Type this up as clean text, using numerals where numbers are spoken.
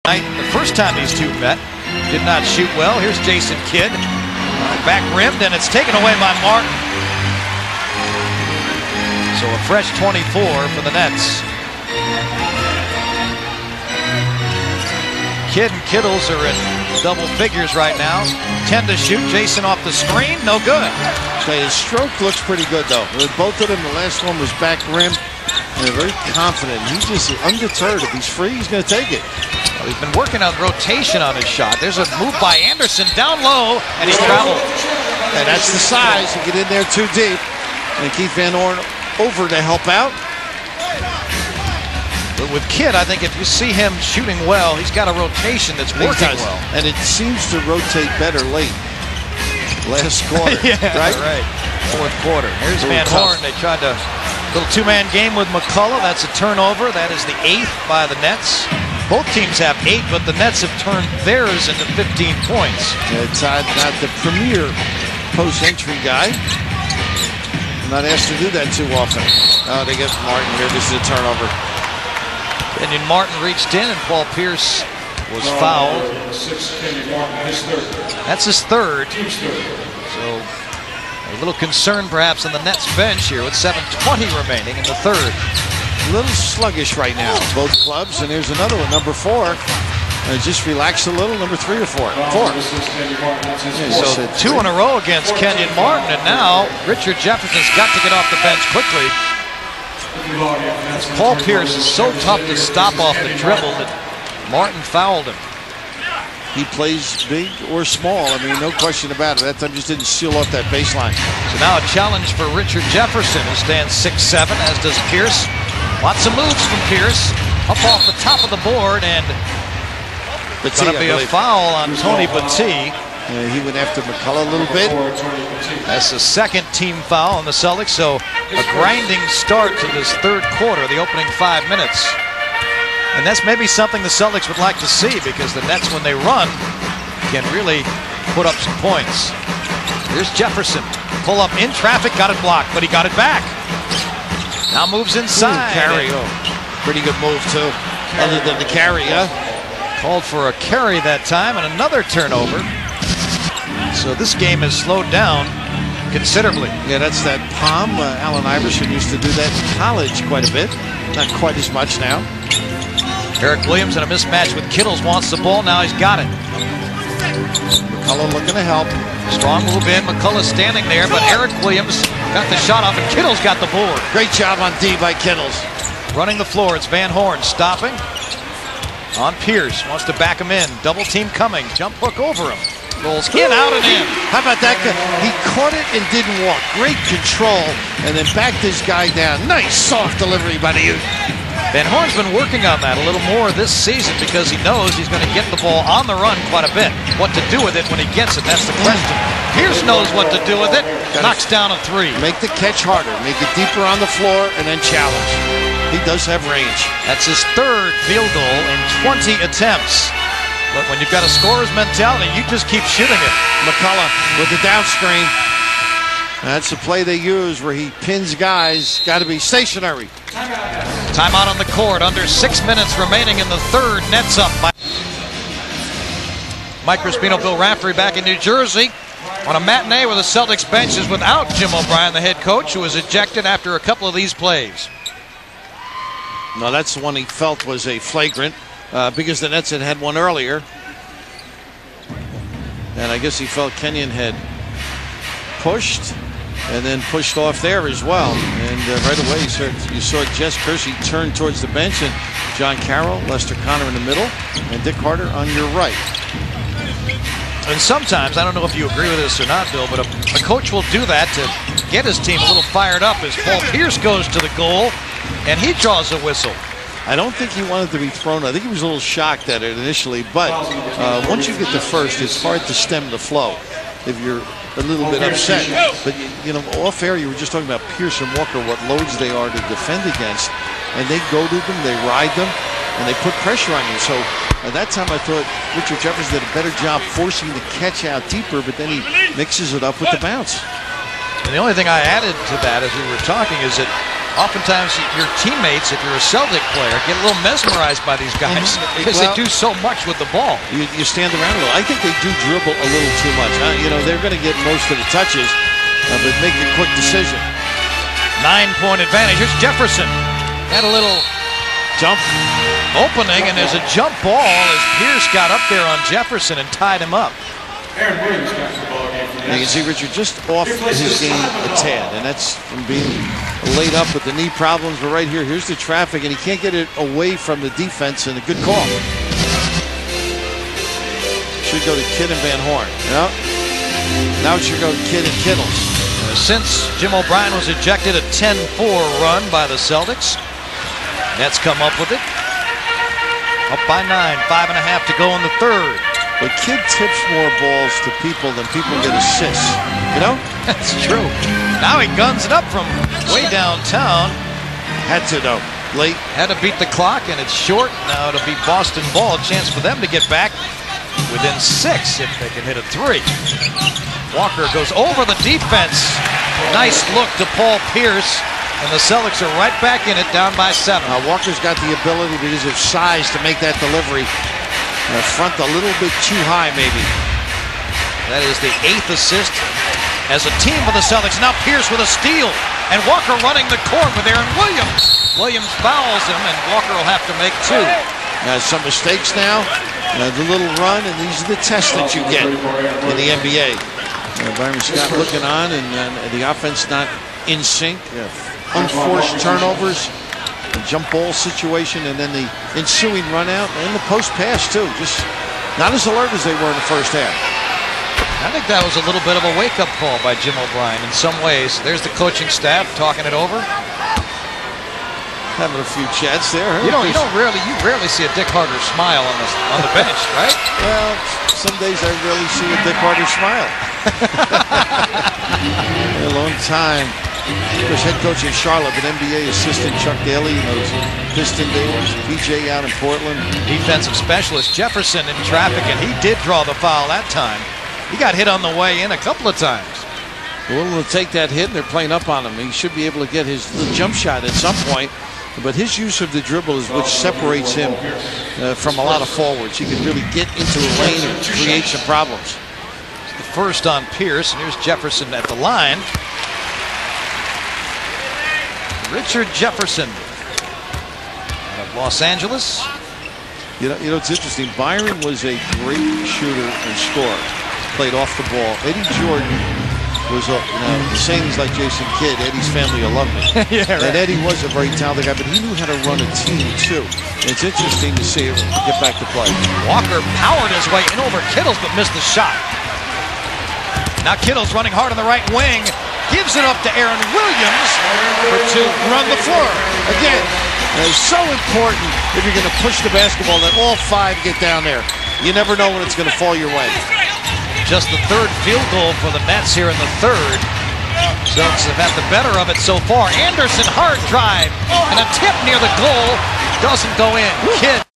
The first time these two met, did not shoot well. Here's Jason Kidd, back rimmed, and it's taken away by Martin. So a fresh 24 for the Nets. Kidd and Kittles are in double figures right now. 10 to shoot. Jason off the screen, no good. Okay, his stroke looks pretty good though. With both of them, the last one was back rim, and they're very confident. He's just undeterred. If he's free, he's going to take it. Well, he's been working on rotation on his shot. There's a move by Anderson down low, and he's traveled. And that's the size. You get in there too deep. And Keith Van Horn over to help out. But with Kidd, I think if you see him shooting well, he's got a rotation that's working well. And it seems to rotate better late. Last quarter, yeah, right? Fourth quarter. Here's Van Horn. They tried to little two-man game with McCullough. That's a turnover. That is the 8th by the Nets. Both teams have 8, but the Nets have turned theirs into 15 points. Todd, not the premier post-entry guy. I'm not asked to do that too often. Oh, they get Martin here. This is a turnover. And then Martin reached in, and Paul Pierce was fouled. That's his third. So a little concern perhaps on the Nets bench here with 7:20 remaining in the third. A little sluggish right now, both clubs. And here's another one, number 4. Just relax a little, number 3 or 4. 4. So 2 in a row against Kenyon Martin, and now Richard Jefferson's got to get off the bench quickly. Paul Pierce is so tough to stop off the dribble that Martin fouled him. He plays big or small. I mean, no question about it. That time just didn't seal off that baseline. So now a challenge for Richard Jefferson, who stands 6'7", as does Pierce. Lots of moves from Pierce. Up off the top of the board, and it's going to be a foul on Tony Battie. He went after McCullough a little bit. That's the second team foul on the Celtics, so a grinding start to this third quarter, the opening 5 minutes. And that's maybe something the Celtics would like to see, because the Nets, when they run, can really put up some points. Here's Jefferson. Pull up in traffic, got it blocked, but he got it back. Now moves inside. Carry. Oh, pretty good move, too. Other than the carry, huh? Called for a carry that time, and another turnover. So this game has slowed down considerably. Yeah, that's that palm. Allen Iverson used to do that in college quite a bit. Not quite as much now. Eric Williams in a mismatch with Kittles wants the ball. Now he's got it. McCullough looking to help. Strong move in. McCullough standing there, but Eric Williams got the shot off, and Kittles got the board. Great job on D by Kittles. Running the floor, it's Van Horn stopping. On Pierce, wants to back him in. Double team coming. Jump hook over him. Rolls in, out, and in. How about that? He caught it and didn't walk. Great control, and then backed his guy down. Nice soft delivery by the youth. Van Horn's been working on that a little more this season, because he knows he's going to get the ball on the run quite a bit. What to do with it when he gets it, that's the question. Pierce knows what to do with it. Knocks down a 3. Make the catch harder. Make it deeper on the floor, and then challenge. He does have range. That's his third field goal in 20 attempts. But when you've got a scorer's mentality, you just keep shooting it. McCullough with the down screen. That's the play they use where he pins guys. Got to be stationary. Timeout on the court. Under 6 minutes remaining in the third. Nets up. Mike Crispino, Bill Raftery back in New Jersey on a matinee where the Celtics bench is without Jim O'Brien, the head coach, who was ejected after a couple of these plays. No, that's the one he felt was a flagrant. Because the Nets had one earlier. And I guess he felt Kenyon had pushed and then pushed off there as well. And right away you saw Jess Kersey turn towards the bench, and John Carroll, Lester Connor in the middle, and Dick Carter on your right. And sometimes, I don't know if you agree with this or not, Bill, but a coach will do that to get his team a little fired up as Paul Pierce goes to the goal and he draws a whistle. I don't think he wanted to be thrown. I think he was a little shocked at it initially, but once you get the first, it's hard to stem the flow if you're a little bit upset. But, you know, off air, you were just talking about Pierce and Walker, what loads they are to defend against, and they go to them, they ride them, and they put pressure on you. So at that time, I thought Richard Jefferson did a better job forcing the catch out deeper, but then he mixes it up with the bounce. And the only thing I added to that as we were talking is that Oftentimes, your teammates, if you're a Celtic player, get a little mesmerized by these guys because they do so much with the ball. You stand around a little. I think they do dribble a little too much. You know, they're going to get most of the touches, but make a quick decision. 9-point advantage. Here's Jefferson. Had a little jump opening, and there's a jump ball as Pierce got up there on Jefferson and tied him up. Aaron Williams got the ball game. You can see Richard just off his game a tad, and that's from being laid up with the knee problems. But right here, here's the traffic, and he can't get it away from the defense, and a good call. Should go to Kidd and Van Horn. Yeah. Now it should go to Kidd and Kittles. Since Jim O'Brien was ejected, a 10-4 run by the Celtics. Nets come up with it. Up by 9, 5.5 to go in the third. But Kidd tips more balls to people than people get assists. You know? That's true. Now he guns it up from way downtown. Had to, though. Late. Had to beat the clock, and it's short. Now it'll be Boston ball. A chance for them to get back within 6 if they can hit a 3. Walker goes over the defense. Nice look to Paul Pierce. And the Celtics are right back in it, down by 7. Walker's got the ability because of size to make that delivery. Front a little bit too high, maybe. That is the 8th assist as a team for the Celtics. Now Pierce with a steal. And Walker running the court with Aaron Williams. Williams fouls him, and Walker will have to make 2. Some mistakes now. The little run, and these are the tests that you get in the NBA. Byron Scott looking on, and the offense not in sync. Unforced turnovers. The jump ball situation, and then the ensuing run out, and the post pass too. Just not as alert as they were in the first half. I think that was a little bit of a wake-up call by Jim O'Brien in some ways. There's the coaching staff talking it over. Having a few chats there. You rarely see a Dick Harder smile on the bench, right? Well, some days I rarely see a Dick Harder smile. A long time. Of course, head coach in Charlotte, but NBA assistant Chuck Daly in those Piston days. PJ out in Portland. Defensive specialist Jefferson in traffic, and he did draw the foul that time. He got hit on the way in a couple of times. They're willing to take that hit, and they're playing up on him. He should be able to get his jump shot at some point, but his use of the dribble is what separates him from a lot of forwards. He can really get into a lane and create some problems. The first on Pierce, and here's Jefferson at the line. Richard Jefferson out of Los Angeles. You know, it's interesting. Byron was a great shooter and scorer. Played off the ball. Eddie Jordan was the same as like Jason Kidd. Eddie's family will love me. Yeah, right. And Eddie was a very talented guy, but he knew how to run a team too. And it's interesting to see him get back to play. Walker powered his way in over Kittles, but missed the shot. Now Kittles running hard on the right wing. Gives it up to Aaron Williams for 2. Run the floor. Again, it's so important if you're going to push the basketball that all 5 get down there. You never know when it's going to fall your way. Just the 3rd field goal for the Nets here in the 3rd. Celtics have had the better of it so far. Anderson, hard drive, and a tip near the goal. Doesn't go in. Kidd.